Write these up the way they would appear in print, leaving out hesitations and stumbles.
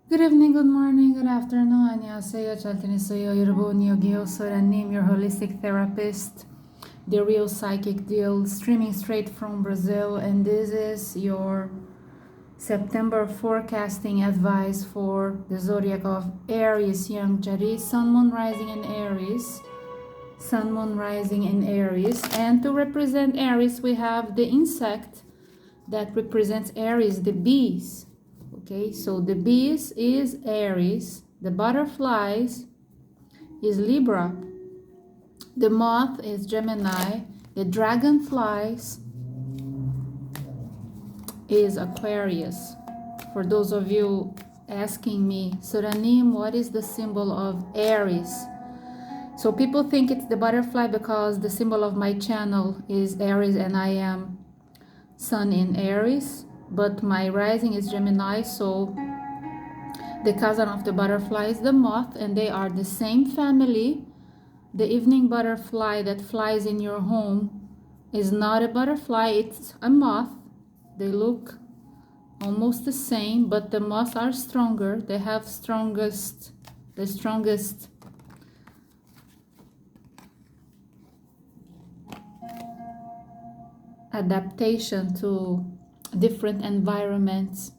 Good evening, good morning, good afternoon. 안녕하세요. 잘 지냈어요. 여러분, 여기요. 소라님, your holistic therapist, the real psychic deal, streaming straight from Brazil. And this is your September forecasting advice for the zodiac of Aries, young Jari, Sun, Moon, Rising in Aries. Sun, Moon, Rising in Aries. And to represent Aries, we have the insect that represents Aries, the bees. Okay, so the bees is Aries, the butterflies is Libra, the moth is Gemini, the dragonflies is Aquarius. For those of you asking me, Suranim, what is the symbol of Aries? So people think it's the butterfly because the symbol of my channel is Aries and I am Sun in Aries, but my rising is Gemini, so the cousin of the butterfly is the moth, and they are the same family. The evening butterfly that flies in your home is not a butterfly, it's a moth. They look almost the same, but the moths are stronger. They have the strongest adaptation to different environments.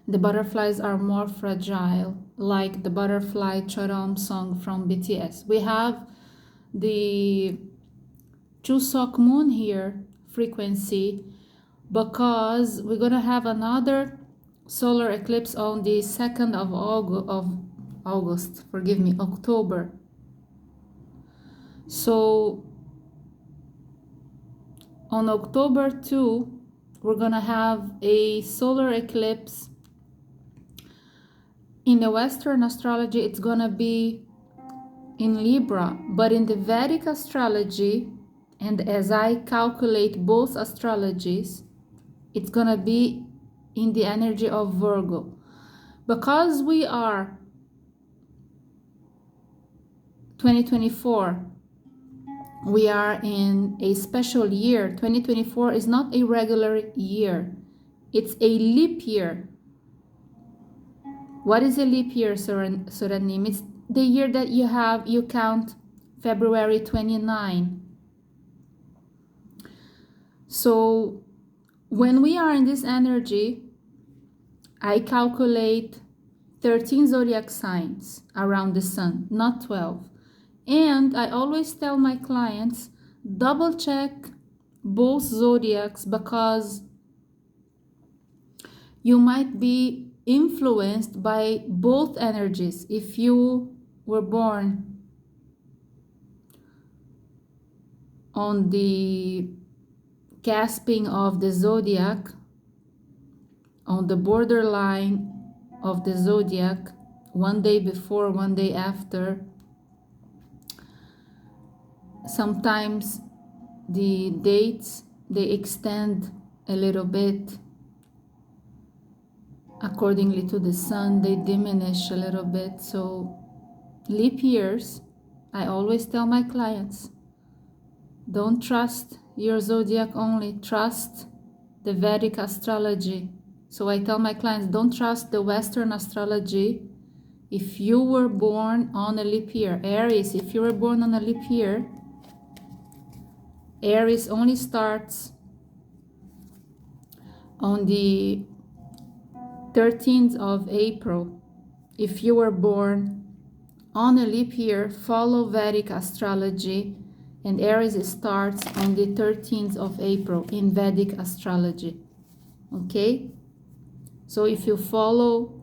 The butterflies are more fragile, like the butterfly Choram song from BTS. We have the Chuseok moon here, frequency, because we're gonna have another solar eclipse on the 2nd of October. So on October 2, we're gonna have a solar eclipse. In the Western astrology, it's gonna be in Libra, but in the Vedic astrology, and as I calculate both astrologies, it's gonna be in the energy of Virgo. Because we are 2024, we are in a special year. 2024 is not a regular year. It's a leap year. What is a leap year, Suranim? It's the year that you count February 29. So when we are in this energy, I calculate 13 zodiac signs around the sun, not 12. And I always tell my clients, double check both zodiacs because you might be influenced by both energies. If you were born on the casping of the zodiac, on the borderline of the zodiac, one day before, one day after, sometimes the dates, they extend a little bit accordingly to the sun, they diminish a little bit. So leap years, I always tell my clients, don't trust your zodiac only, trust the Vedic astrology. So I tell my clients, don't trust the Western astrology. If you were born on a leap year, Aries, if you were born on a leap year, Aries only starts on the 13th of April. If you were born on a leap year, follow Vedic astrology, and Aries starts on the 13th of April in Vedic astrology. Okay? So if you follow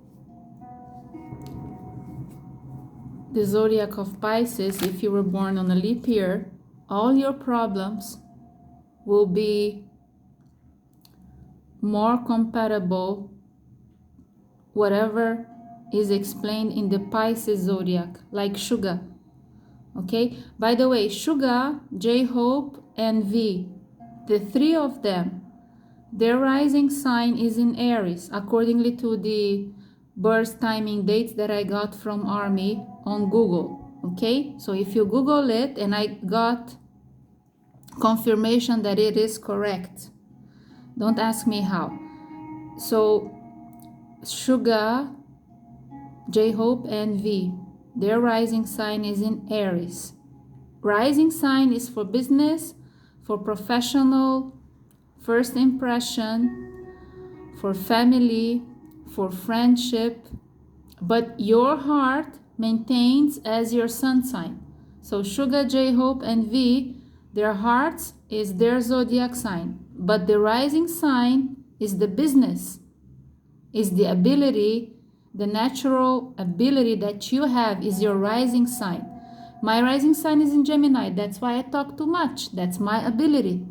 the zodiac of Pisces, if you were born on a leap year, all your problems will be more compatible whatever is explained in the Pisces zodiac, like Suga. Okay, by the way, Suga, J-Hope, and V, the three of them, their rising sign is in Aries, accordingly to the birth timing dates that I got from Army on Google. Okay, so if you Google it, and I got confirmation that it is correct. Don't ask me how. So Suga, J-Hope, and V. Their rising sign is in Aries. Rising sign is for business, for professional, first impression, for family, for friendship, but your heart maintains as your sun sign. So Suga, J-Hope, and V, their hearts is their zodiac sign, but the rising sign is the business, is the ability, the natural ability that you have is your rising sign. My rising sign is in Gemini. That's why I talk too much. That's my ability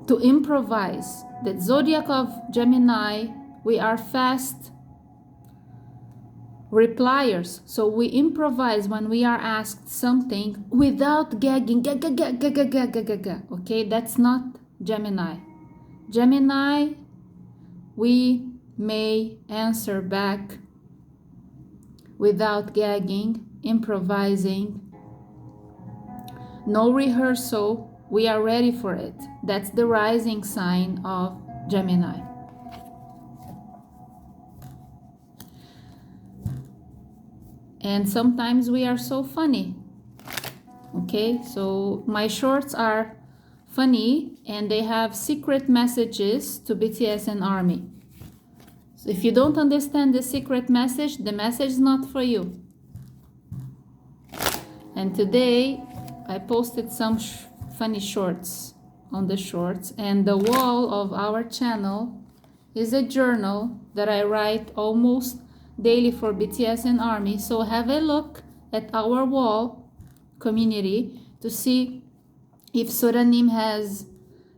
to improvise. The zodiac of Gemini, we are fast repliers. So we improvise when we are asked something without gagging. Okay, that's not Gemini. Gemini, we may answer back without gagging, improvising, no rehearsal, we are ready for it. That's the rising sign of Gemini. And sometimes we are so funny. Okay, so my shorts are funny and they have secret messages to BTS and ARMY. So if you don't understand the secret message, the message is not for you. And today I posted some funny shorts on the shorts, and the wall of our channel is a journal that I write almost daily for BTS and ARMY. So have a look at our wall community to see if Suranim has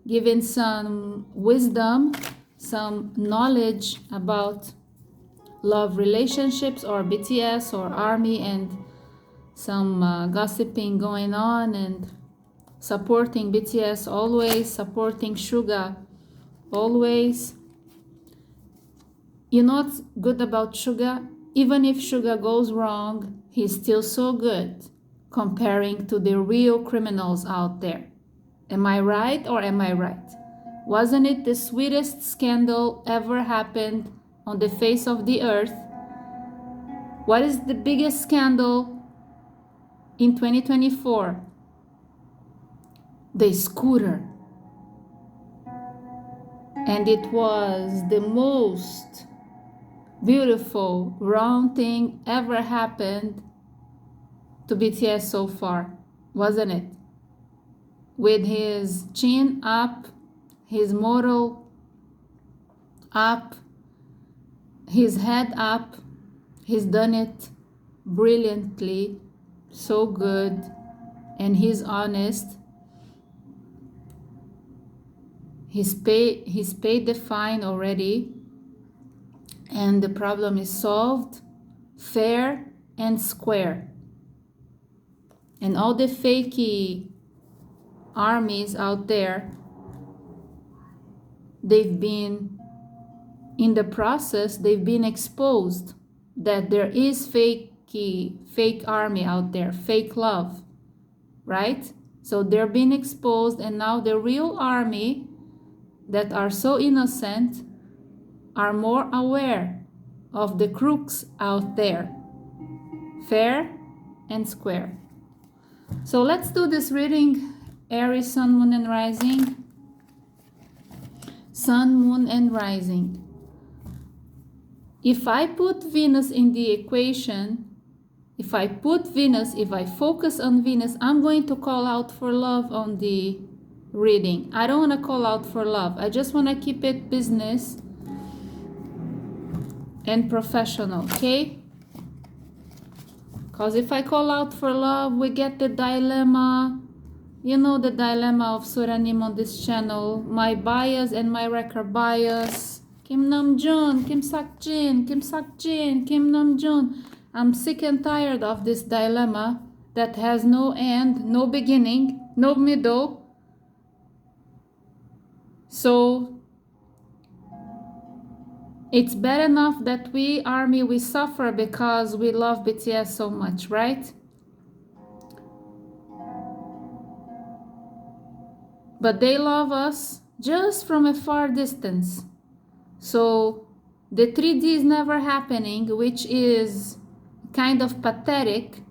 given some wisdom, some knowledge about love relationships or BTS or ARMY, and some gossiping going on, and supporting BTS always, supporting Suga always. You know what's good about Suga? Even if Suga goes wrong, he's still so good comparing to the real criminals out there. Am I right or am I right? Wasn't it the sweetest scandal ever happened on the face of the earth? What is the biggest scandal in 2024? The scooter. And it was the most beautiful, wrong thing ever happened to BTS so far, wasn't it? With his chin up, his moral up, his head up, he's done it brilliantly, so good, and he's honest. He's paid the fine already, and the problem is solved, fair and square. And all the fakey armies out there, they've been in the process, they've been exposed that there is fake army out there, fake love, right? So they're being exposed, and now the real army that are so innocent are more aware of the crooks out there. Fair and square. So let's do this reading. Aries, Sun, Moon, and Rising. Sun, Moon, and Rising. If I put Venus in the equation, if I focus on Venus, I'm going to call out for love on the reading. I don't want to call out for love. I just want to keep it business and professional, okay? Because if I call out for love, we get the dilemma. You know the dilemma of Suranim on this channel. My bias and my record bias. Kim Namjoon, Kim Sakjin, Kim Sakjin, Kim Namjoon. I'm sick and tired of this dilemma that has no end, no beginning, no middle. So it's bad enough that we ARMY, we suffer because we love BTS so much, right? But they love us just from a far distance. So the 3D is never happening, which is kind of pathetic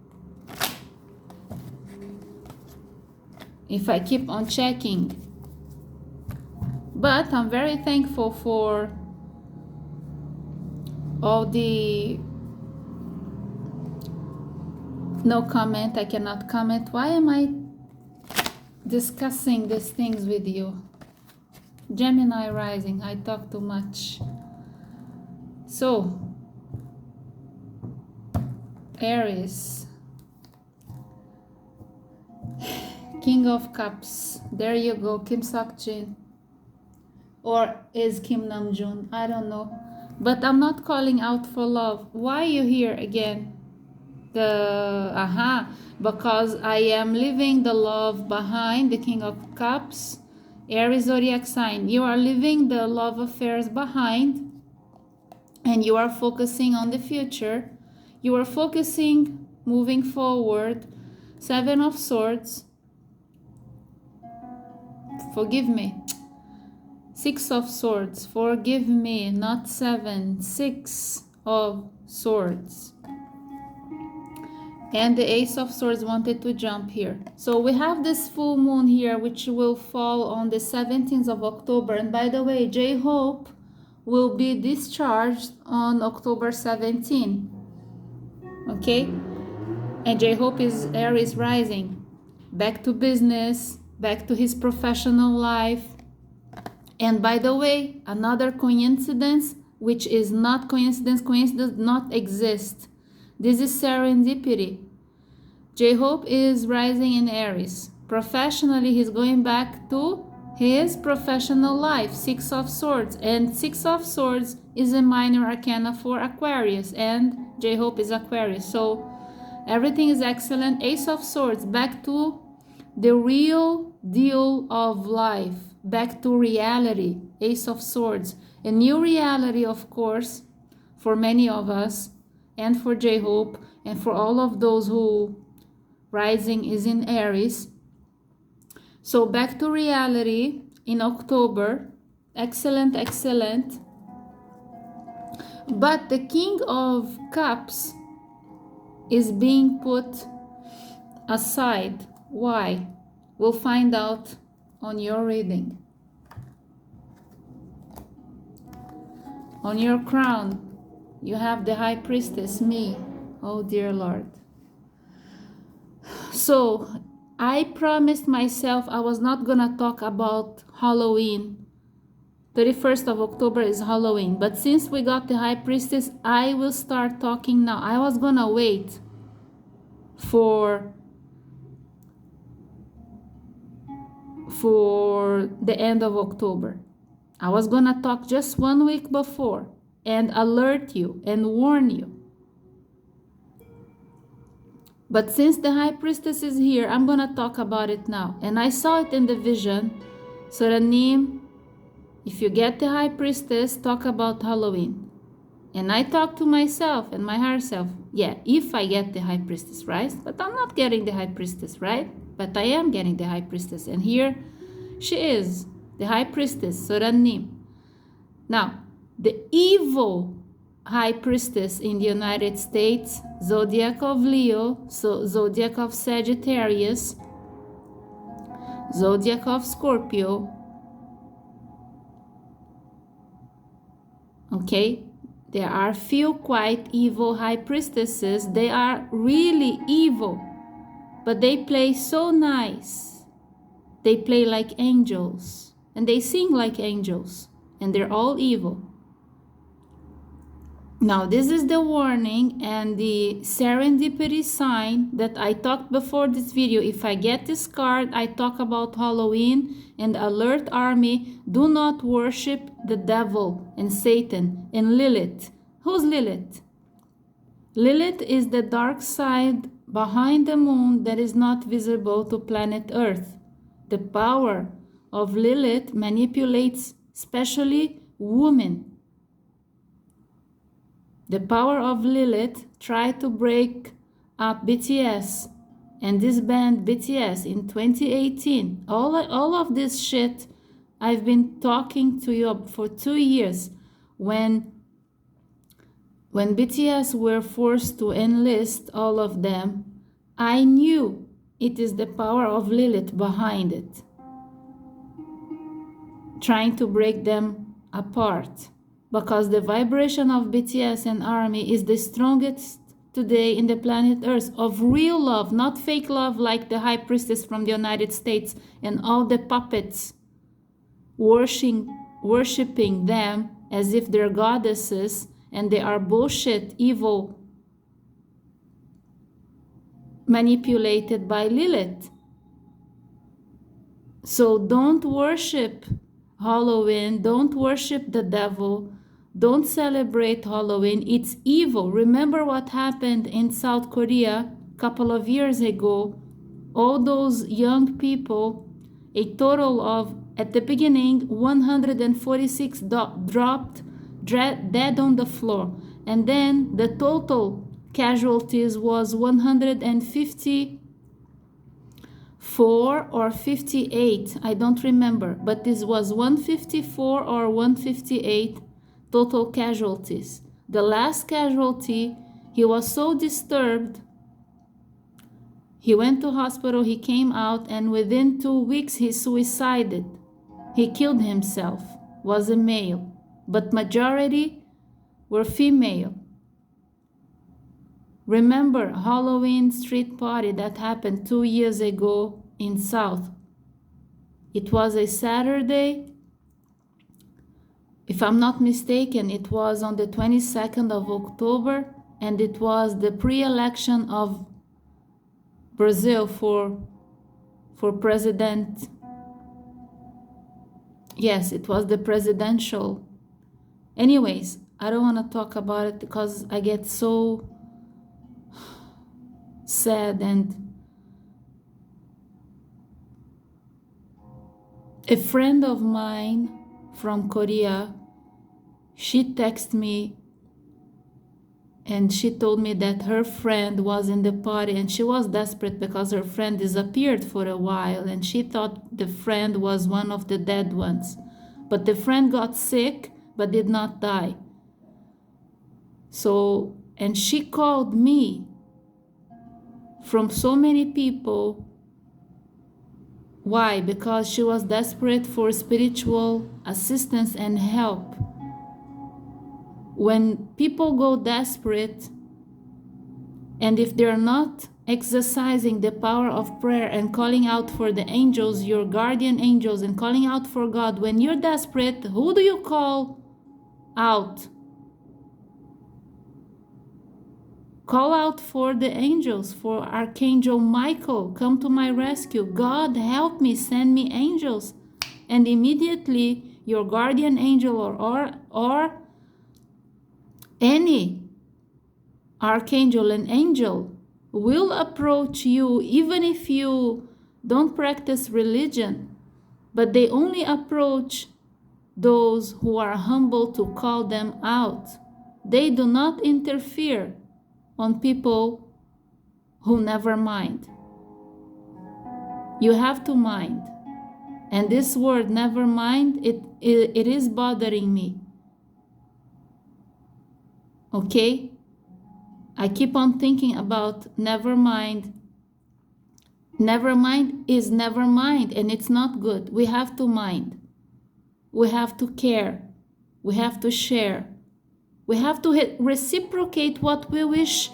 if I keep on checking. But I'm very thankful for all the no comment. I cannot comment. Why am I discussing these things with you? Gemini rising, I talk too much. So Aries, King of Cups, there you go. Kim Sok-jin, or is Kim Nam-joon, I don't know, but I'm not calling out for love. Why are you here again? Because I am leaving the love behind. The King of Cups, Aries zodiac sign, you are leaving the love affairs behind and you are focusing on the future. You are focusing, moving forward. Seven of Swords, forgive me. Six of Swords, forgive me, not seven, 6 of Swords. And the Ace of Swords wanted to jump here. So we have this full moon here, which will fall on the 17th of October. And by the way, J-Hope will be discharged on October 17. Okay? And J-Hope is Aries rising. Back to business, back to his professional life. And by the way, another coincidence, which is not coincidence, coincidence does not exist. This is serendipity. J-Hope is rising in Aries. Professionally, he's going back to his professional life. 6 of Swords. And 6 of Swords is a minor arcana for Aquarius. And J-Hope is Aquarius. So everything is excellent. Ace of Swords, back to the real deal of life. Back to reality. Ace of Swords. A new reality, of course, for many of us. And for J-Hope, and for all of those who rising is in Aries. So back to reality in October. Excellent, excellent. But the King of Cups is being put aside. Why? We'll find out on your reading. On your crown, you have the High Priestess, me. Oh dear Lord. So I promised myself I was not gonna talk about Halloween. 31st of October is Halloween. But since we got the High Priestess, I will start talking now. I was gonna wait for the end of October. I was gonna talk just 1 week before and alert you and warn you. But since the High Priestess is here, I'm gonna talk about it now. And I saw it in the vision. So Ranim, if you get the High Priestess, talk about Halloween. And I talk to myself and my higher self, yeah, if I get the High Priestess, right? But I'm not getting the High Priestess, right? But I am getting the High Priestess. And here she is, the High Priestess, Soranim. Now, the evil High Priestess in the United States, zodiac of Leo, so zodiac of Sagittarius, zodiac of Scorpio. Okay, there are few quite evil High Priestesses. They are really evil, but they play so nice. They play like angels, and they sing like angels, and they're all evil. Now, this is the warning and the serendipity sign that I talked before this video. If I get this card, I talk about Halloween and alert army. Do not worship the devil and Satan and Lilith. Who's Lilith? Lilith is the dark side behind the moon that is not visible to planet Earth. The power of Lilith manipulates especially women. The power of Lilith tried to break up BTS and disband BTS in 2018. All of this shit I've been talking to you for 2 years. When BTS were forced to enlist all of them, I knew it is the power of Lilith behind it, trying to break them apart, because the vibration of BTS and ARMY is the strongest today in the planet Earth, of real love, not fake love like the High Priestess from the United States and all the puppets worshiping them as if they're goddesses, and they are bullshit, evil, manipulated by Lilith. So don't worship Halloween, don't worship the devil, don't celebrate Halloween. It's evil. Remember what happened in South Korea a couple of years ago. All those young people, a total of, at the beginning, 146 dropped dead on the floor. And then the total casualties was 154 or 58. I don't remember. But this was 154 or 158 total casualties. The last casualty, he was so disturbed, he went to hospital, he came out, and within 2 weeks he suicided. He killed himself, was a male, but majority were female. Remember Halloween street party that happened 2 years ago in South. It was a Saturday. If I'm not mistaken, it was on the 22nd of October, and it was the pre-election of Brazil for president. Yes, it was the presidential. Anyways, I don't want to talk about it because I get so sad. And a friend of mine from Korea, she texted me and she told me that her friend was in the party, and she was desperate because her friend disappeared for a while, and she thought the friend was one of the dead ones. But the friend got sick but did not die. So, and she called me from so many people. Why? Because she was desperate for spiritual assistance and help. When people go desperate, and if they're not exercising the power of prayer and calling out for the angels, your guardian angels, and calling out for God, when you're desperate, who do you call out? Call out for the angels, for Archangel Michael, come to my rescue. God, help me, send me angels. And immediately your guardian angel or any archangel and angel will approach you, even if you don't practice religion, but they only approach those who are humble to call them out. They do not interfere on people who never mind. You have to mind. And this word, never mind, it is bothering me. Okay? I keep on thinking about never mind. Never mind is never mind, and it's not good. We have to mind. We have to care. We have to share. We have to reciprocate what we wish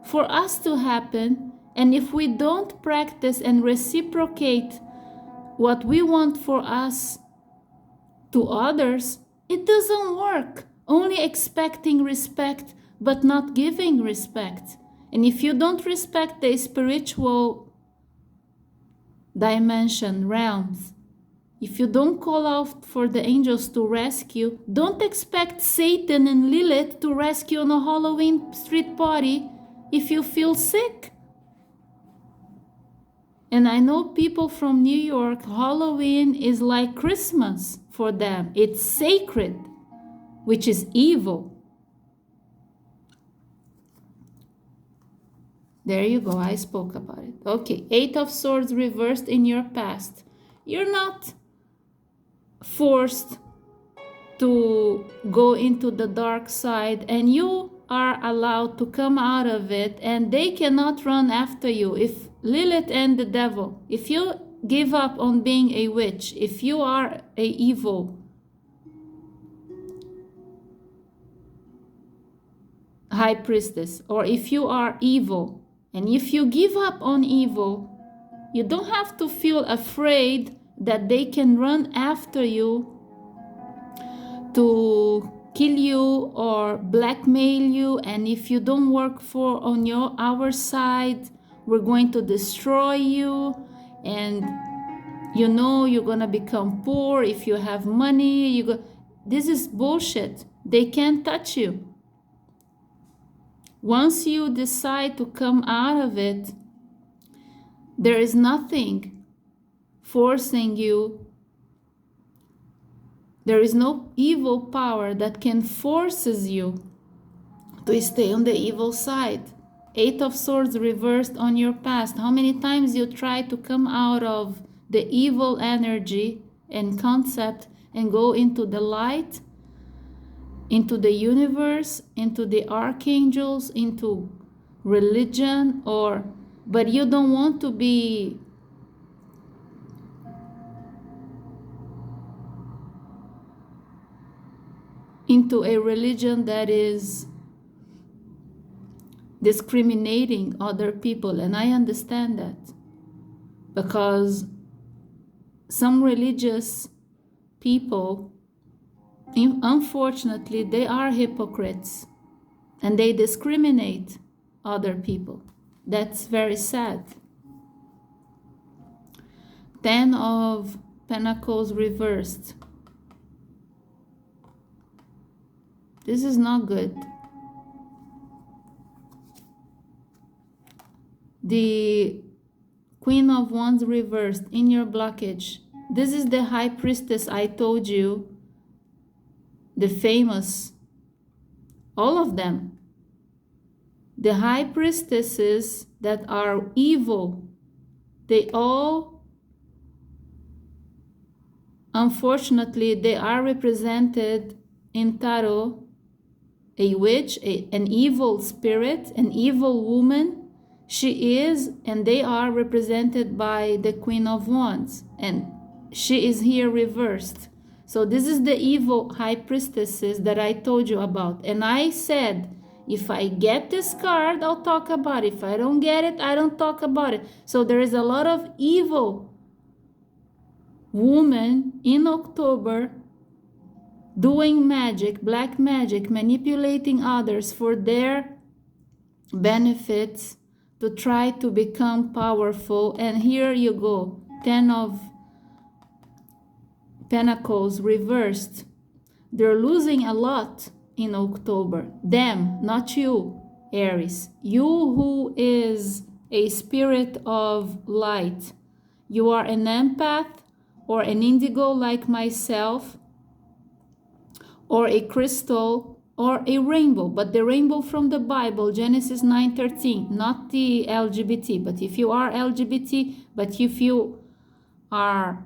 for us to happen. And if we don't practice and reciprocate what we want for us to others, it doesn't work. Only expecting respect, but not giving respect. And if you don't respect the spiritual dimension, realms, if you don't call out for the angels to rescue, don't expect Satan and Lilith to rescue on a Halloween street party if you feel sick. And I know people from New York, Halloween is like Christmas for them. It's sacred, which is evil. There you go, I spoke about it. Okay, 8 of Swords reversed in your past. You're not forced to to go into the dark side, and you are allowed to come out of it, and they cannot run after you. If Lilith and the devil, if you give up on being a witch, if you are a evil high priestess, or if you are evil, and if you give up on evil, you don't have to feel afraid that they can run after you to kill you or blackmail you, and if you don't work for on our side, we're going to destroy you, and you know you're gonna become poor if you have money. This is bullshit. They can't touch you. Once you decide to come out of it, there is nothing forcing you. There is no evil power that can forces you to stay on the evil side. Eight of Swords reversed on your past. How many times you try to come out of the evil energy and concept and go into the light, into the universe, into the archangels, into religion, but you don't want to be into a religion that is discriminating other people. And I understand that, because some religious people, unfortunately, they are hypocrites and they discriminate other people. That's very sad. 10 of Pentacles reversed. This is not good. The Queen of Wands reversed in your blockage. This is the High Priestess I told you, the famous, all of them. The High Priestesses that are evil, they all, unfortunately, they are represented in tarot. A witch, an evil spirit, an evil woman. She is, and they are represented by the Queen of Wands, and she is here reversed. So this is the evil high priestesses that I told you about. And I said, if I get this card, I'll talk about it. If I don't get it, I don't talk about it. So there is a lot of evil women in October doing magic, black magic, manipulating others for their benefits to try to become powerful. And here you go, 10 of Pentacles reversed. They're losing a lot in October. Them, not you, Aries. You who is a spirit of light. You are an empath or an indigo like myself, or a crystal, or a rainbow, but the rainbow from the Bible, Genesis 9:13, not the LGBT. But if you are LGBT, but if you are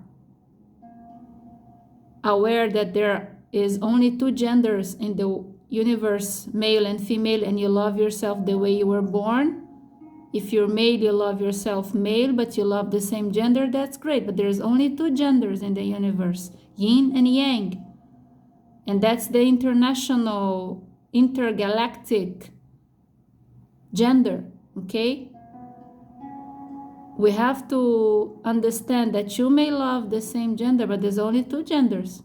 aware that there is only two genders in the universe, male and female, and you love yourself the way you were born, if you're male, you love yourself male, but you love the same gender, that's great. But there's only two genders in the universe, yin and yang. And that's the international, intergalactic gender, okay? We have to understand that you may love the same gender, but there's only two genders.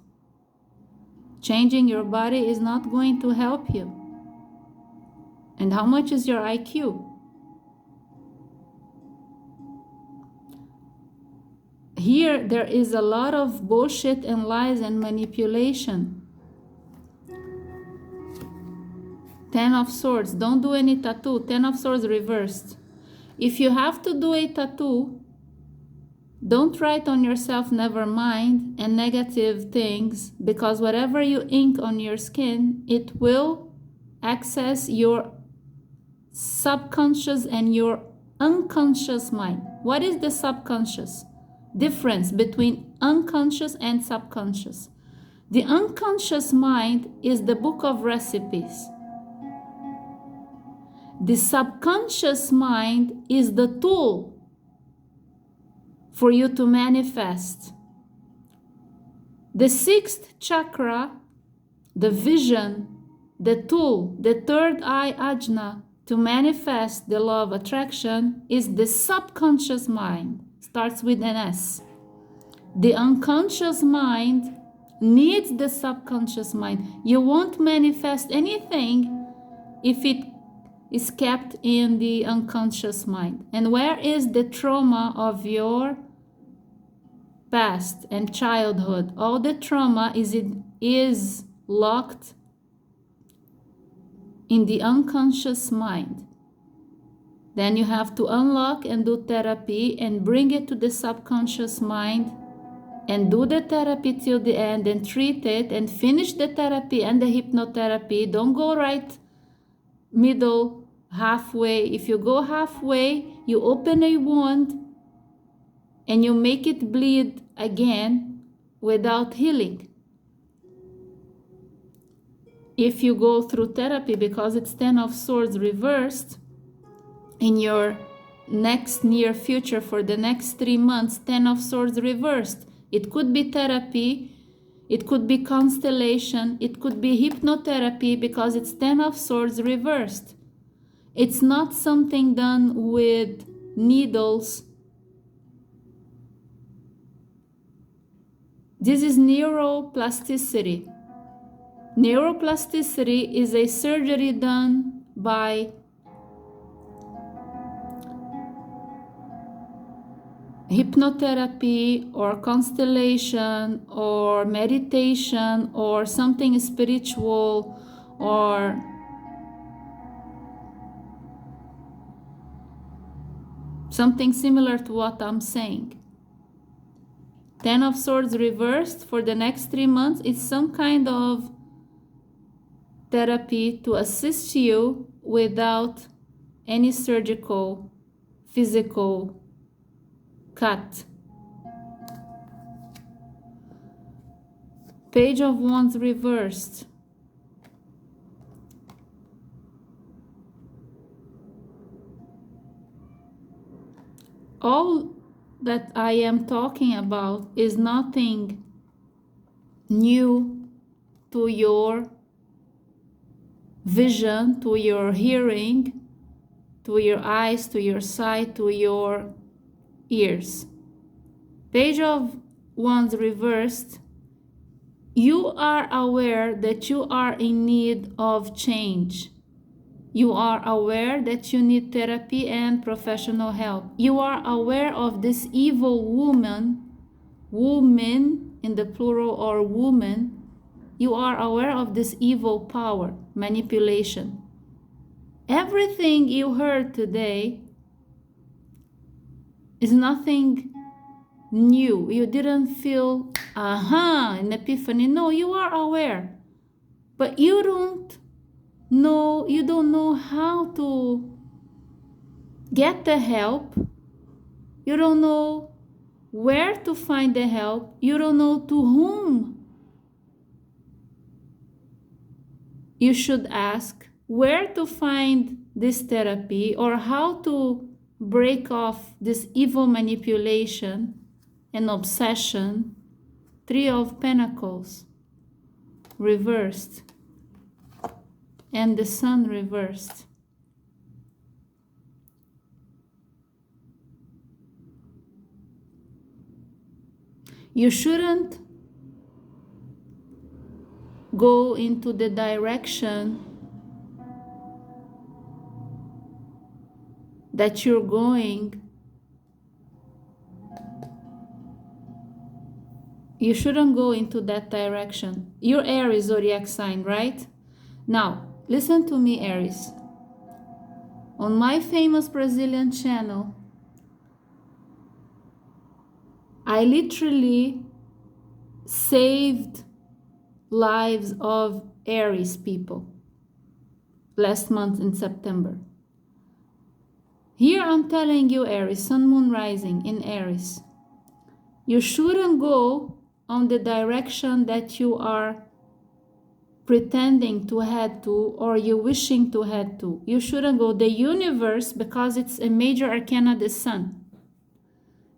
Changing your body is not going to help you. And how much is your IQ? Here, there is a lot of bullshit and lies and manipulation. 10 of Swords, don't do any tattoo. 10 of Swords reversed. If you have to do a tattoo, don't write on yourself never mind and negative things, because whatever you ink on your skin, it will access your subconscious and your unconscious mind. What is the subconscious? Difference between unconscious and subconscious. The unconscious mind is the book of recipes. The subconscious mind is the tool for you to manifest. The sixth chakra, the vision, the tool, the third eye ajna to manifest the law of attraction is the subconscious mind. Starts with an S. The unconscious mind needs the subconscious mind. You won't manifest anything if it is kept in the unconscious mind. And where is the trauma of your past and childhood? All the trauma is locked in the unconscious mind. Then you have to unlock and do therapy and bring it to the subconscious mind and do the therapy till the end and treat it and finish the therapy and the hypnotherapy. Don't go right middle, halfway. If you go halfway, you open a wound and you make it bleed again without healing. If you go through therapy, because it's 10 of Swords reversed, in your next near future for the next 3 months, 10 of Swords reversed. It could be therapy, it could be constellation, it could be hypnotherapy because it's 10 of Swords reversed. It's not something done with needles. This is neuroplasticity. Neuroplasticity is a surgery done by hypnotherapy or constellation or meditation or something spiritual or something similar to what I'm saying. 10 of Swords reversed for the next 3 months is some kind of therapy to assist you without any surgical, physical cut. Page of Wands reversed. All that I am talking about is nothing new to your vision, to your hearing, to your eyes, to your sight, to your ears. Page of Wands reversed. You are aware that you are in need of change. You are aware that you need therapy and professional help. You are aware of this evil woman in the plural or woman. You are aware of this evil power, manipulation. Everything you heard today is nothing new. You didn't feel, an epiphany. No, you are aware. But you don't know how to get the help. You don't know where to find the help. You don't know to whom you should ask, where to find this therapy, or how to break off this evil manipulation and obsession. 3 of Pentacles reversed and the Sun reversed. You shouldn't go into the direction that you're going. You shouldn't go into that direction. You're Aries zodiac sign, right? Now, listen to me, Aries. On my famous Brazilian channel, I literally saved lives of Aries people last month in September. Here I'm telling you, Aries, Sun, Moon, Rising in Aries, you shouldn't go on the direction that you are pretending to head to or you wishing to head to. You shouldn't go. The universe, because it's a major arcana, the sun.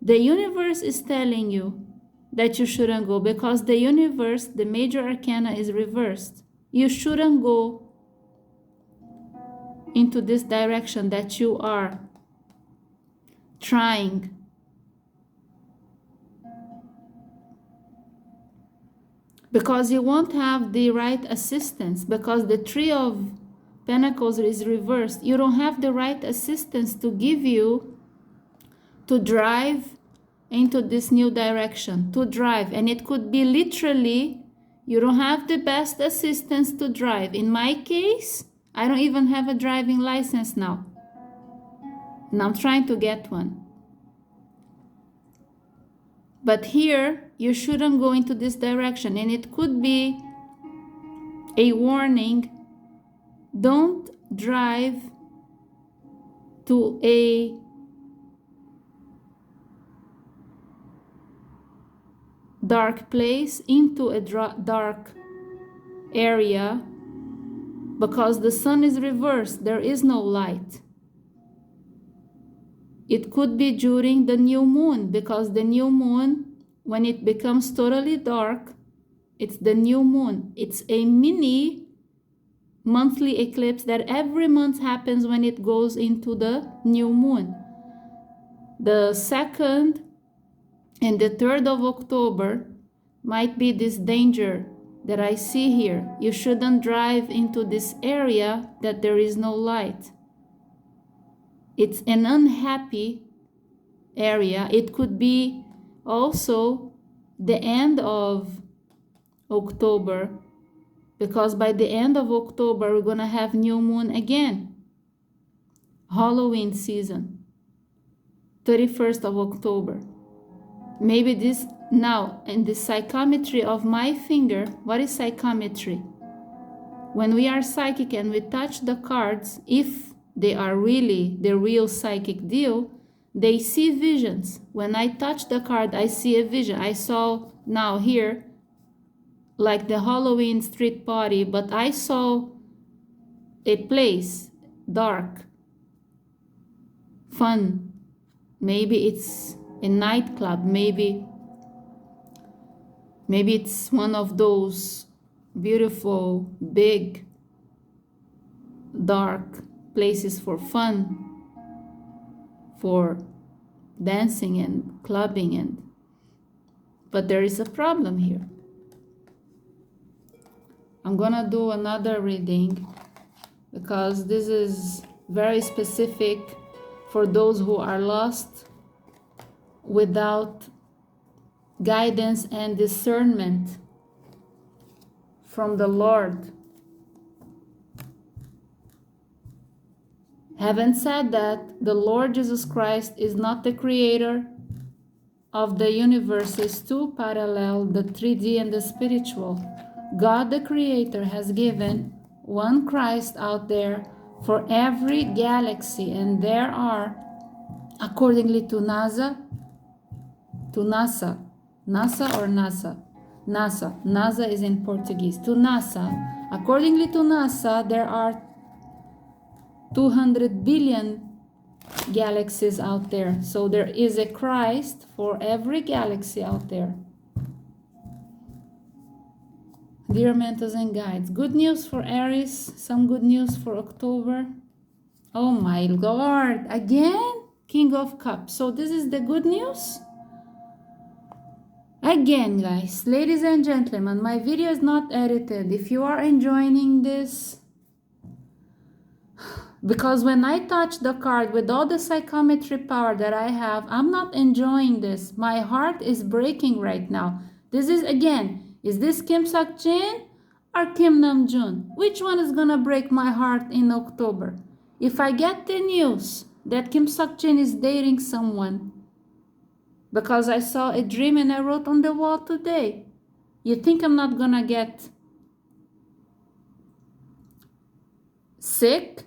The universe is telling you that you shouldn't go because the universe, the major arcana is reversed. You shouldn't go into this direction that you are trying. Because you won't have the right assistance, because the Three of Pentacles is reversed. You don't have the right assistance to give you to drive into this new direction, to drive. And it could be literally, you don't have the best assistance to drive. In my case, I don't even have a driving license now. And I'm trying to get one. But here, you shouldn't go into this direction. And it could be a warning. Don't drive to a dark place, into a dark area, because the sun is reversed. There is no light. It could be during the new moon, because the new moon, when it becomes totally dark, it's the new moon. It's a mini monthly eclipse that every month happens when it goes into the new moon. The 2nd and the 3rd of October might be this danger that I see here. You shouldn't drive into this area that there is no light. It's an unhappy area. It could be also the end of October, because by the end of October, we're going to have new moon again. Halloween season, 31st of October. Maybe this now, in the psychometry of my finger, what is psychometry? When we are psychic and we touch the cards, if they are really the real psychic deal, they see visions. When I touch the card, I see a vision. I saw now here, like the Halloween street party, but I saw a place, dark, fun. Maybe it's a nightclub, maybe it's one of those beautiful, big, dark places for fun, for dancing and clubbing, but there is a problem here. I'm gonna do another reading because this is very specific for those who are lost without guidance and discernment from the Lord. Having said that, the Lord Jesus Christ is not the creator of the universes to parallel the 3D and the spiritual. God the Creator has given one Christ out there for every galaxy, and there are, accordingly to NASA, NASA is in Portuguese, to NASA, accordingly to NASA, there are 200 billion galaxies out there. So there is a Christ for every galaxy out there. Dear mentors and guides, good news for Aries, some good news for October. Oh my Lord, again, King of Cups. So this is the good news? Again, guys, ladies and gentlemen, my video is not edited. If you are enjoying this, because when I touch the card with all the psychometry power that I have, I'm not enjoying this. My heart is breaking right now. This is, again, is this Kim Sak-jin or Kim Nam-jun? Which one is gonna break my heart in October? If I get the news that Kim Sak-jin is dating someone, because I saw a dream and I wrote on the wall today, you think I'm not gonna get sick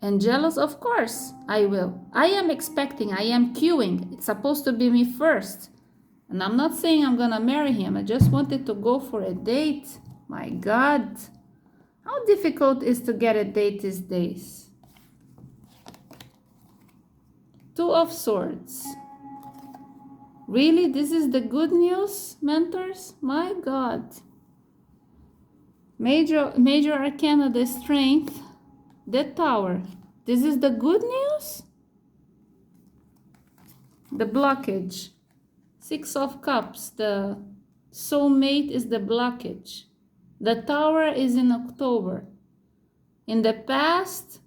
and jealous? Of course I will. I am expecting, I am queuing. It's supposed to be me first. And I'm not saying I'm gonna marry him. I just wanted to go for a date. My God. How difficult is to get a date these days? Two of Swords. Really? This is the good news, mentors? My God. Major Arcana, the Strength, the Tower. This is the good news? The blockage. Six of Cups. The soulmate is the blockage. The Tower is in October. In the past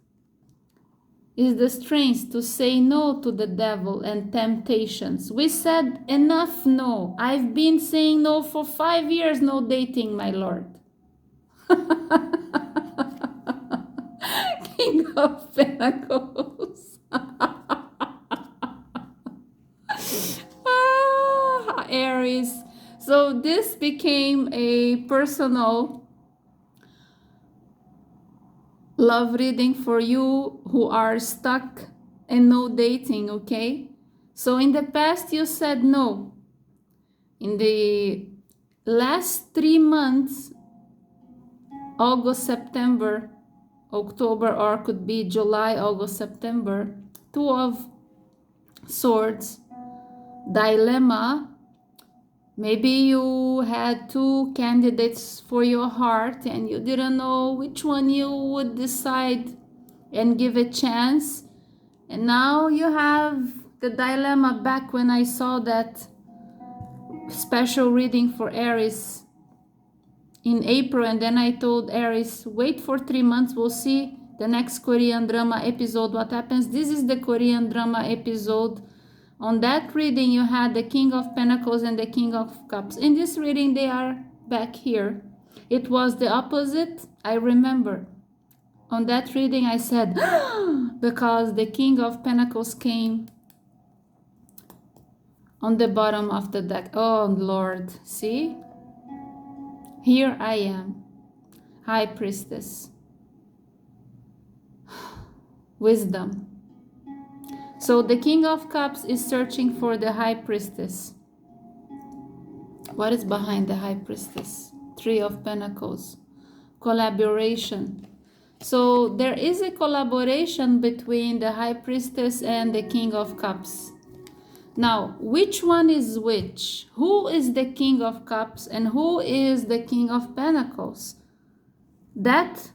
is the strength to say no to the devil and temptations. We said enough no. I've been saying no for 5 years, no dating, my lord. King of Pentacles. Aries. So this became a personal love reading for you who are stuck and no dating, okay? So in the past you said no. In the last 3 months, August, September, October, or could be July, August, September, Two of Swords, dilemma. Maybe you had two candidates for your heart and you didn't know which one you would decide and give a chance. And now you have the dilemma back when I saw that special reading for Aries in April. And then I told Aries, wait for 3 months. We'll see the next Korean drama episode, what happens. This is the Korean drama episode. On that reading, you had the King of Pentacles and the King of Cups. In this reading, they are back here. It was the opposite. I remember. On that reading, I said, because the King of Pentacles came on the bottom of the deck. Oh, Lord. See? Here I am. High Priestess. Wisdom. So the King of Cups is searching for the High Priestess. What is behind the High Priestess? Three of Pentacles. Collaboration. So there is a collaboration between the High Priestess and the King of Cups. Now, which one is which? Who is the King of Cups and who is the King of Pentacles? That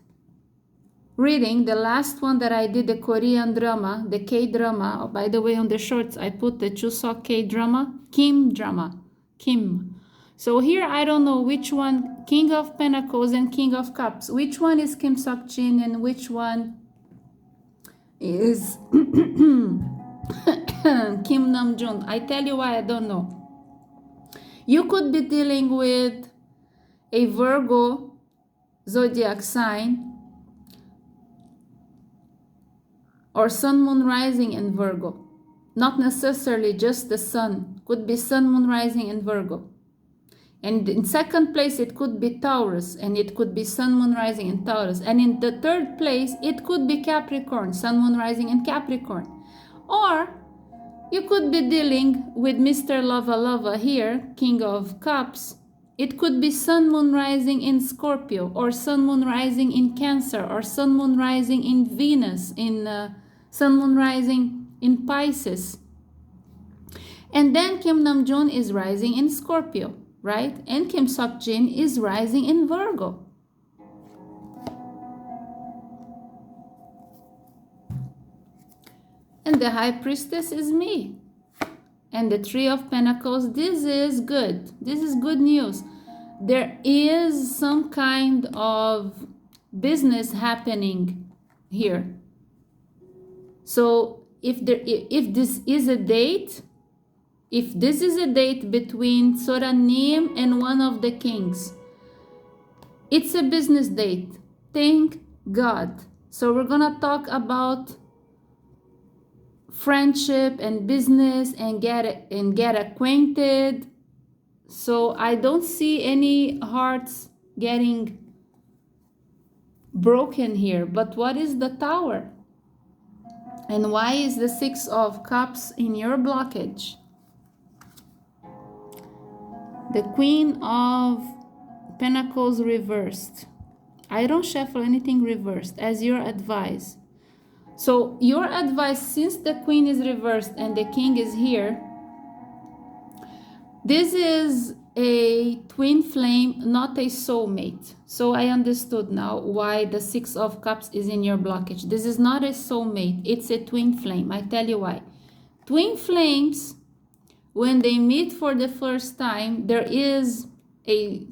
reading, the last one that I did, the Korean drama, the K-drama. Oh, by the way, on the shorts, I put the Chuseok K-drama, Kim drama, Kim. So here, I don't know which one, King of Pentacles and King of Cups. Which one is Kim Seok-jin and which one is Kim Nam-jun? I tell you why I don't know. You could be dealing with a Virgo zodiac sign, or Sun, Moon, Rising in Virgo. Not necessarily just the Sun. Could be Sun, Moon, Rising in Virgo. And in second place, it could be Taurus. And it could be Sun, Moon, Rising in Taurus. And in the third place, it could be Capricorn. Sun, Moon, Rising in Capricorn. Or you could be dealing with Mr. Lava Lava here, King of Cups. It could be Sun, Moon, Rising in Scorpio. Or Sun, Moon, Rising in Cancer. Or Sun, Moon, Rising in Venus. Sun, Moon, Rising in Pisces. And then Kim Nam-jun is rising in Scorpio, right? And Kim Seok-jin is rising in Virgo. And the High Priestess is me. And the Three of Pentacles, this is good. This is good news. There is some kind of business happening here. So if this is a date, between Soranim and one of the kings, it's a business date. Thank God. So we're gonna talk about friendship and business and get acquainted. So I don't see any hearts getting broken here. But what is the Tower? And why is the Six of Cups in your blockage? The Queen of Pentacles reversed. I don't shuffle anything reversed, as your advice. So your advice, since the Queen is reversed and the King is here, this is a twin flame, not a soulmate. So I understood now why the Six of Cups is in your blockage. This is not a soulmate, it's a twin flame. I tell you why. Twin flames, when they meet for the first time, there is a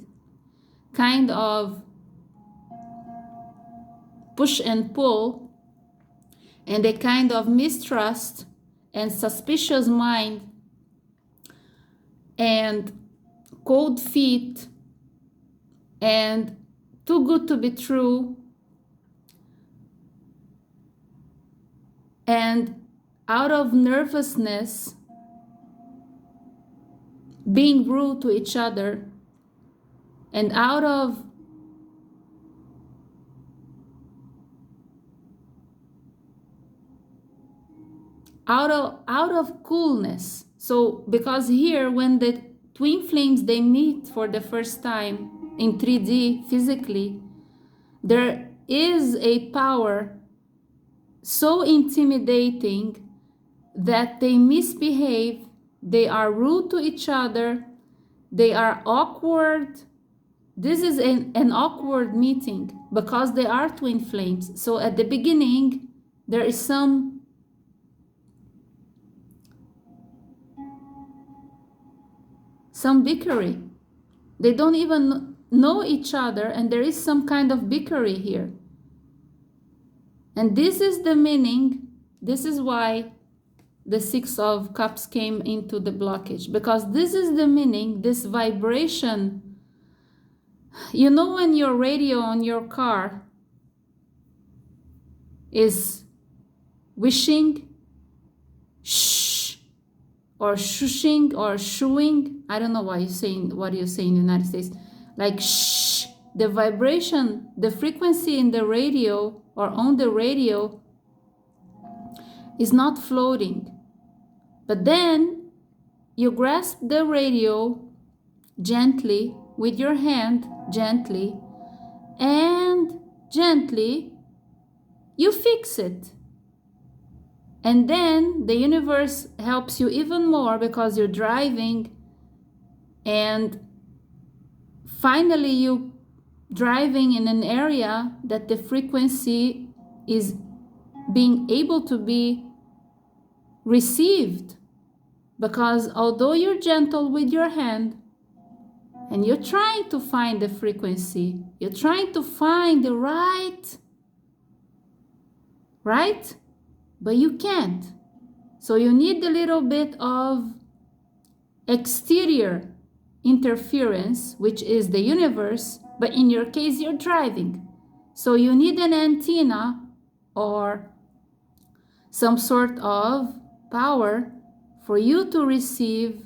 kind of push and pull and a kind of mistrust and suspicious mind and cold feet and too good to be true and out of nervousness being rude to each other and out of coolness. So because here when the twin flames they meet for the first time in 3D physically, there is a power so intimidating that they misbehave, they are rude to each other, they are awkward. This is an awkward meeting because they are twin flames. So at the beginning there is some bickery. They don't even know each other and there is some kind of bickery here. And this is the meaning, this is why the Six of Cups came into the blockage, because this is the meaning, this vibration. You know when your radio on your car is wishing, shh, or shushing or shooing, I don't know why you're saying what you say in the United States, like shh, the vibration, the frequency in the radio or on the radio is not floating. But then you grasp the radio gently with your hand, gently, and gently you fix it. And then the universe helps you even more because you're driving and finally you driving in an area that the frequency is being able to be received. Because although you're gentle with your hand and you're trying to find the frequency, you're trying to find the right? But you can't. So you need a little bit of exterior interference, which is the universe, but in your case you're driving. So you need an antenna or some sort of power for you to receive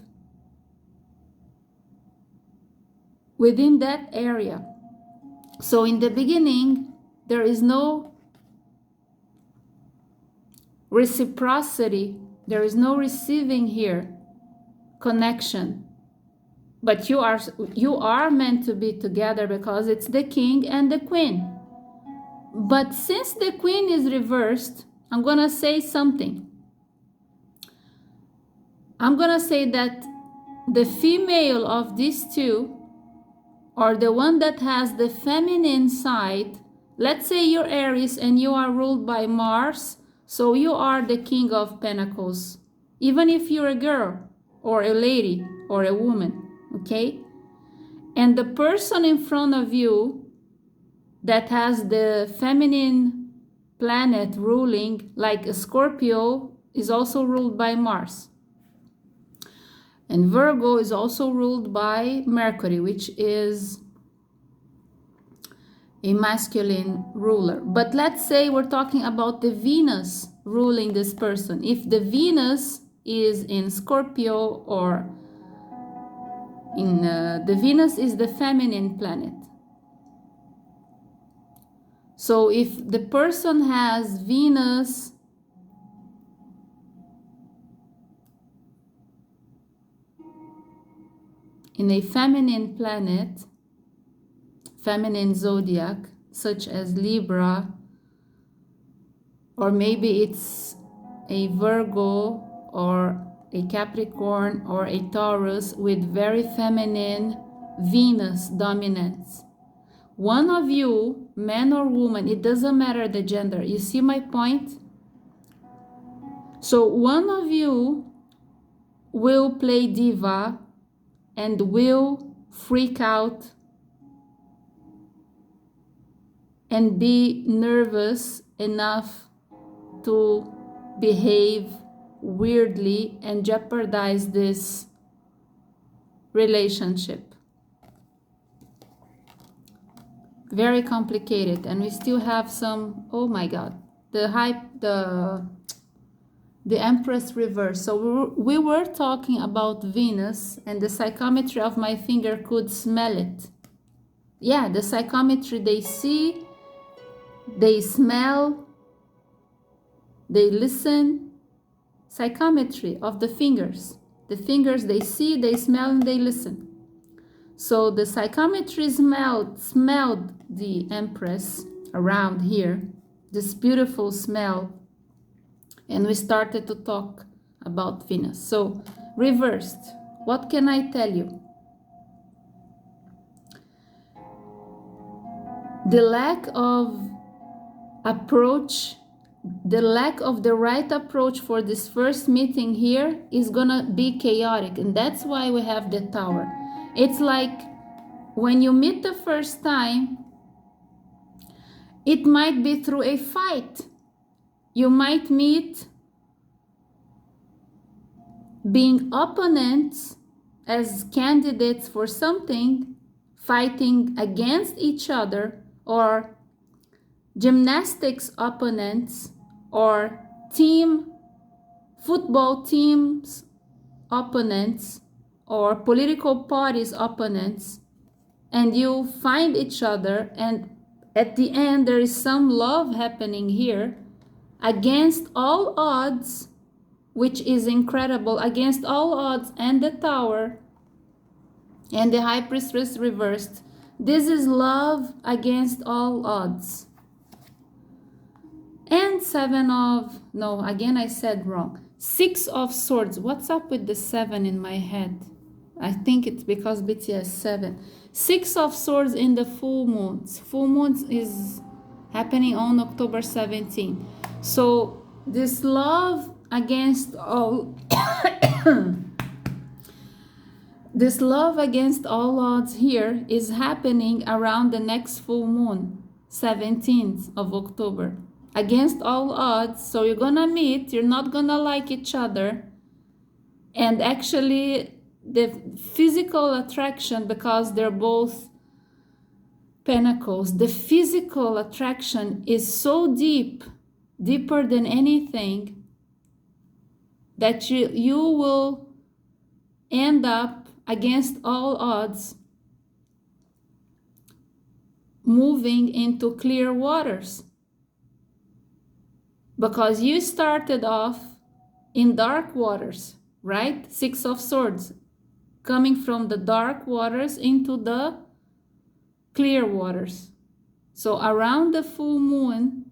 within that area. So in the beginning, there is no reciprocity, there is no receiving here, connection. But you are meant to be together because it's the King and the Queen. But since the Queen is reversed, I'm gonna say something. I'm gonna say that the female of these two, or the one that has the feminine side, let's say you're Aries and you are ruled by Mars, so you are the King of Pentacles, even if you're a girl or a lady or a woman, okay? And the person in front of you that has the feminine planet ruling, like a Scorpio, is also ruled by Mars. And Virgo is also ruled by Mercury, which is a masculine ruler. But let's say we're talking about the Venus ruling this person. If the Venus is in Scorpio or in the Venus is the feminine planet. So if the person has Venus in a feminine planet, feminine zodiac, such as Libra, or maybe it's a Virgo or a Capricorn or a Taurus with very feminine Venus dominance. One of you, man or woman, it doesn't matter the gender. You see my point? So one of you will play diva and will freak out and be nervous enough to behave weirdly and jeopardize this relationship. Very complicated, and we still have some, oh my god, the Empress reverse. So we were talking about Venus, and the psychometry of my finger could smell it. Yeah, the psychometry, they see, they smell, they listen. Psychometry of the fingers. The fingers, they see, they smell, and they listen. So the psychometry smelled the Empress around here, this beautiful smell, and we started to talk about Venus. So reversed, what can I tell you? The lack of approach, the lack of the right approach for this first meeting here is gonna be chaotic, and that's why we have the Tower. It's like when you meet the first time, it might be through a fight. You might meet being opponents as candidates for something, fighting against each other, or gymnastics opponents, or football teams opponents, or political parties opponents, and you find each other, and at the end there is some love happening here against all odds, which is incredible, against all odds, and the Tower and the High Priestess reversed. This is love against all odds. And I said wrong. 6 of Swords. What's up with the 7 in my head? I think it's because BTS 7. 6 of Swords in the full moons. Full moons is happening on October 17. So this love against all this love against all odds here is happening around the next full moon, 17th of October. Against all odds, so you're gonna meet, you're not gonna like each other, and actually the physical attraction, because they're both pentacles, the physical attraction is so deep, deeper than anything, that you will end up against all odds moving into clear waters. Because you started off in dark waters, right? 6 of Swords, coming from the dark waters into the clear waters. So around the full moon,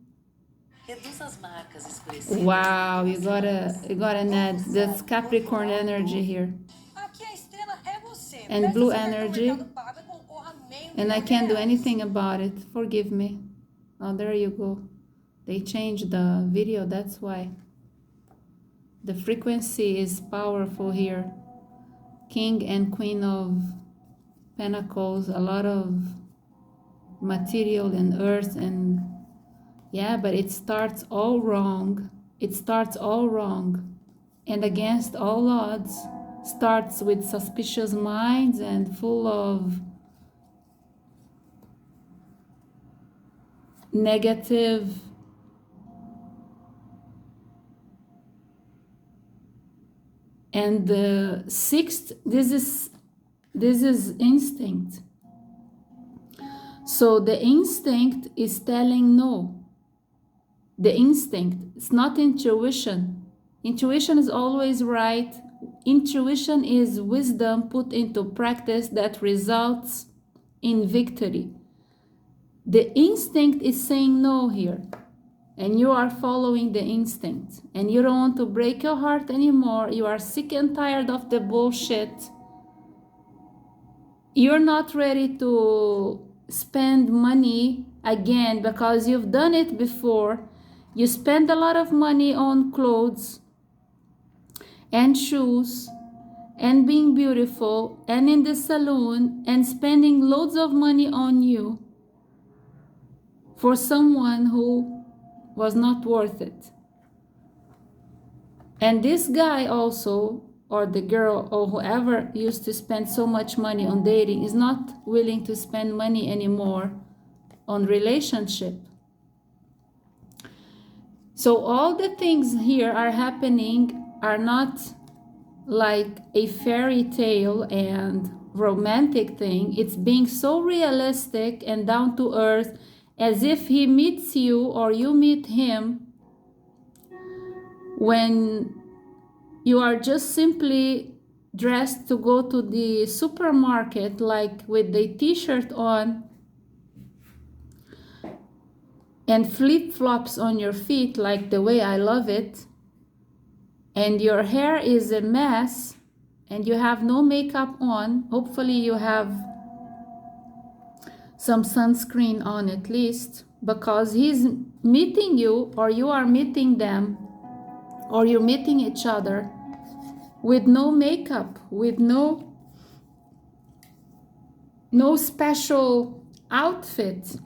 wow, you got an add. That's Capricorn energy here. And blue energy. And I can't do anything about it. Forgive me. Oh, there you go. They changed the video, that's why. The frequency is powerful here. King and Queen of Pentacles, a lot of material and earth, and yeah, but it starts all wrong. It starts all wrong. And against all odds, starts with suspicious minds and full of negative and the 6th, this is instinct. So the instinct is telling no. The instinct, it's not intuition. Intuition is always right Intuition is wisdom put into practice that results in victory. The instinct is saying no here, and you are following the instinct, and you don't want to break your heart anymore. You are sick and tired of the bullshit. You're not ready to spend money again because you've done it before. You spend a lot of money on clothes and shoes and being beautiful and in the salon and spending loads of money on you for someone who was not worth it. And this guy also, or the girl, or whoever used to spend so much money on dating, is not willing to spend money anymore on relationship. So all the things here are happening are not like a fairy tale and romantic thing. It's being so realistic and down to earth, as if he meets you or you meet him when you are just simply dressed to go to the supermarket, like with the t-shirt on and flip-flops on your feet, like the way I love it, and your hair is a mess and you have no makeup on. Hopefully you have some sunscreen on at least, because he's meeting you, or you are meeting them, or you're meeting each other with no makeup, with no special outfit.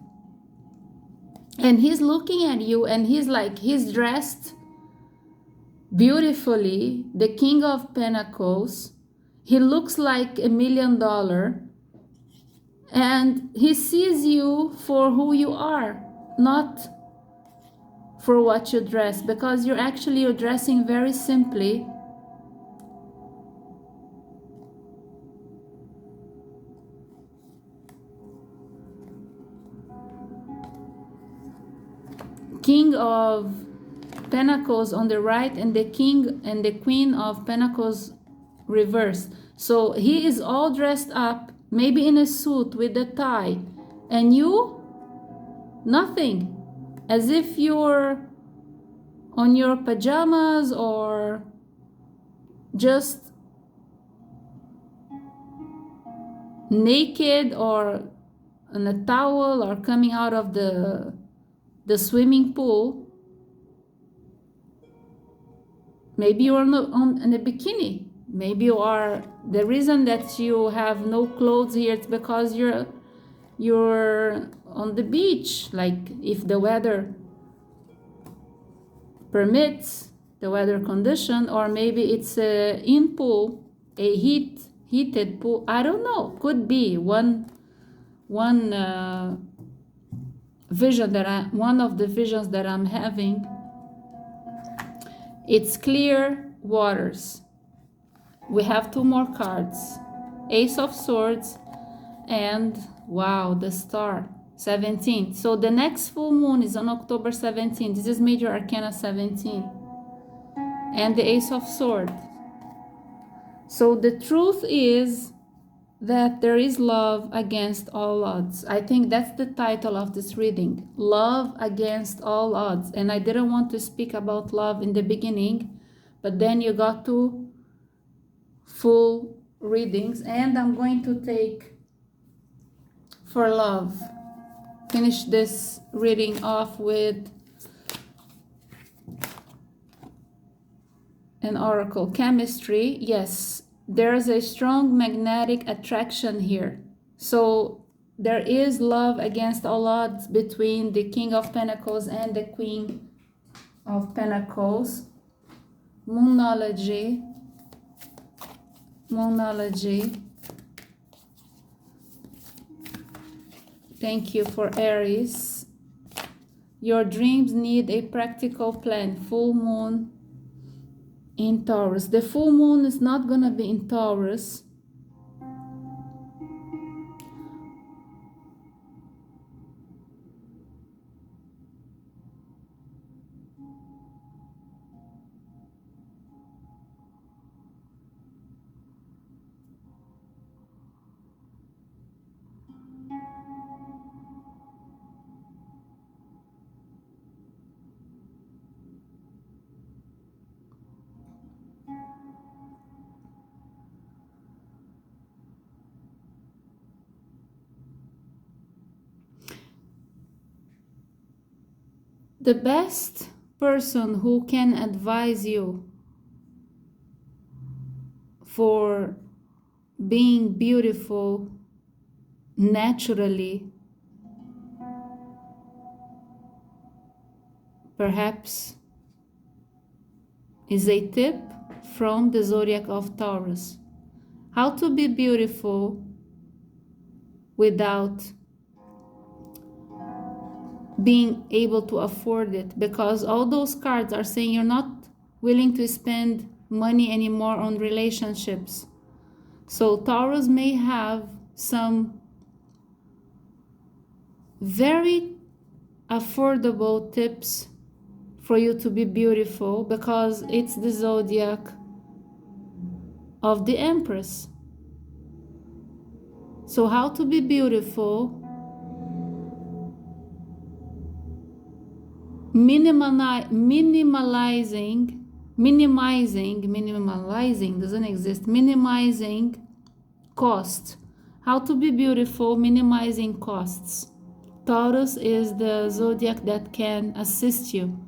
And he's looking at you and he's dressed beautifully, the King of Pentacles. He looks like $1 million, and he sees you for who you are, not for what you dress, because you're dressing very simply. King of Pentacles on the right and the King and the Queen of Pentacles reversed. So he is all dressed up, maybe in a suit with a tie, and you, nothing, as if you're on your pajamas or just naked or on a towel or coming out of the swimming pool. Maybe you're not in a bikini. Maybe you are. The reason that you have no clothes here is because you're on the beach, like if the weather permits, the weather condition, or maybe it's a in pool, a heated pool. I don't know. Could be one vision that one of the visions that I'm having. It's clear waters. We have 2 more cards. Ace of Swords and, wow, the Star, 17. So the next full moon is on October 17. This is Major Arcana 17. And the Ace of Swords. So the truth is that there is love against all odds. I think that's the title of this reading. Love against all odds. And I didn't want to speak about love in the beginning, but then you got 2 full readings, and I'm going to take for love. Finish this reading off with an oracle. Chemistry. Yes, there's a strong magnetic attraction here. So there is love against all odds between the King of Pentacles and the Queen of Pentacles. Moonology. Thank you for Aries. Your dreams need a practical plan. Full moon in Taurus. The full moon is not gonna be in Taurus. The best person who can advise you for being beautiful naturally, perhaps, is a tip from the zodiac of Taurus. How to be beautiful without being able to afford it, because all those cards are saying you're not willing to spend money anymore on relationships. So Taurus may have some very affordable tips for you to be beautiful, because it's the zodiac of the Empress. So how to be beautiful, minimizing doesn't exist, minimizing cost. How to be beautiful, minimizing costs. Taurus is the zodiac that can assist you,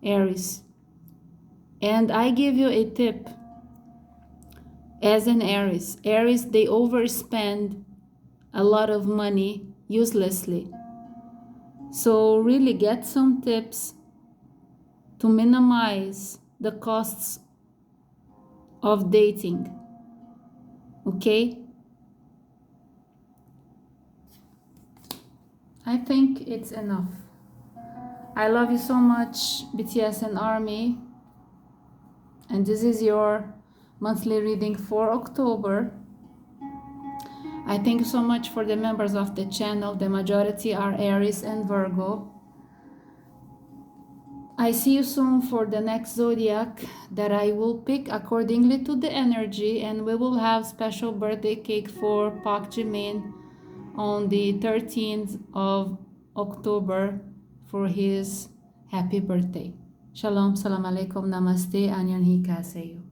Aries. And I give you a tip as an Aries. Aries, they overspend a lot of money uselessly. So really get some tips to minimize the costs of dating. Okay? I think it's enough. I love you so much, BTS and Army. And this is your monthly reading for October. I thank you so much for the members of the channel. The majority are Aries and Virgo. I see you soon for the next zodiac that I will pick accordingly to the energy, and we will have special birthday cake for Park Jimin on the 13th of October for his happy birthday. Shalom, salam alaikum, namaste, anyan hi kaseyo.